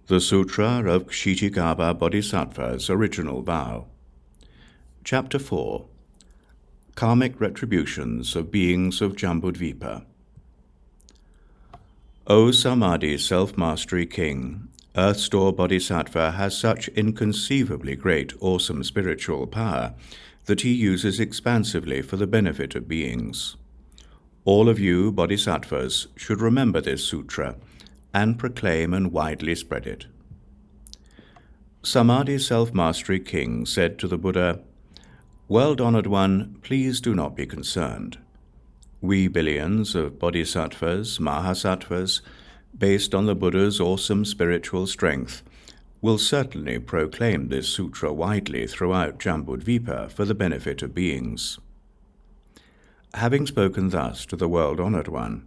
The Sutra of Kṣitigarbha Bodhisattva's Original Vow. Chapter 4. Karmic Retributions of Beings of Jambudvipa. O Samadhi Self-Mastery King, Earth-Store Bodhisattva has such inconceivably great, awesome spiritual power that he uses expansively for the benefit of beings. All of you, Bodhisattvas, should remember this sutra and proclaim and widely spread it. Samadhi Self-Mastery King said to the Buddha, "World-honored one, please do not be concerned. We billions of bodhisattvas, mahasattvas, based on the Buddha's awesome spiritual strength, will certainly proclaim this sutra widely throughout Jambudvipa for the benefit of beings." Having spoken thus to the world-honored one,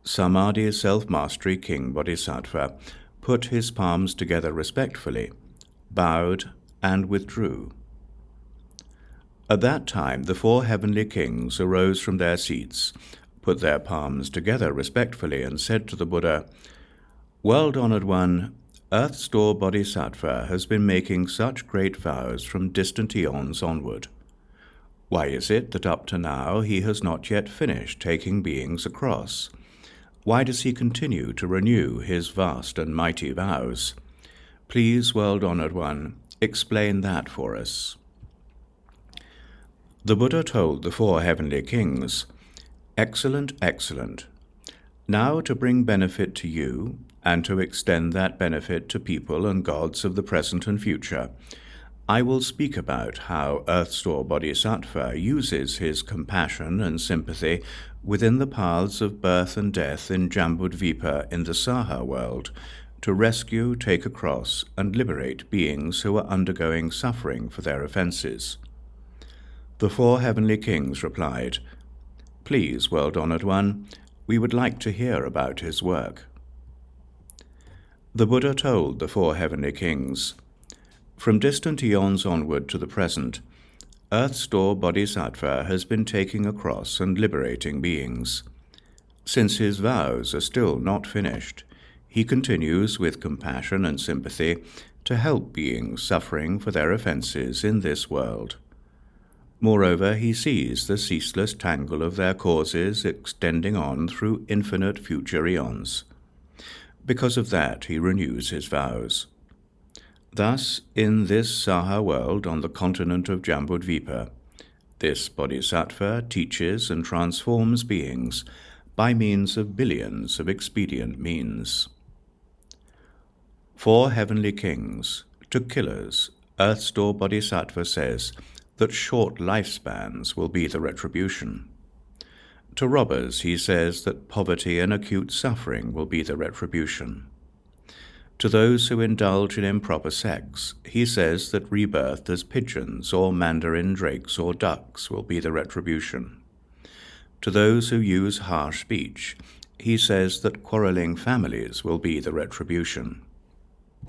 Samadhi Self-Mastery King Bodhisattva put his palms together respectfully, bowed, and withdrew. At that time the four heavenly kings arose from their seats, put their palms together respectfully, and said to the Buddha, "World-honored one, Earth-Store Bodhisattva has been making such great vows from distant eons onward. Why is it that up to now he has not yet finished taking beings across? Why does he continue to renew his vast and mighty vows? Please, world-honored one, explain that for us." The Buddha told the four heavenly kings, "Excellent, excellent. Now to bring benefit to you, and to extend that benefit to people and gods of the present and future, I will speak about how Earth-Store Bodhisattva uses his compassion and sympathy within the paths of birth and death in Jambudvipa in the Saha world to rescue, take across, and liberate beings who are undergoing suffering for their offenses." The four heavenly kings replied, "Please, world-honored one, we would like to hear about his work." The Buddha told the four heavenly kings, "From distant eons onward to the present, Earth-Store Bodhisattva has been taking across and liberating beings. Since his vows are still not finished, he continues with compassion and sympathy to help beings suffering for their offenses in this world. Moreover, he sees the ceaseless tangle of their causes extending on through infinite future eons. Because of that, he renews his vows. Thus, in this Saha world on the continent of Jambudvipa, this Bodhisattva teaches and transforms beings by means of billions of expedient means." Four heavenly kings, to killers, Earth-Store Bodhisattva says that short lifespans will be the retribution. To robbers he says that poverty and acute suffering will be the retribution. To those who indulge in improper sex, he says that rebirth as pigeons or mandarin drakes or ducks will be the retribution. To those who use harsh speech, he says that quarreling families will be the retribution.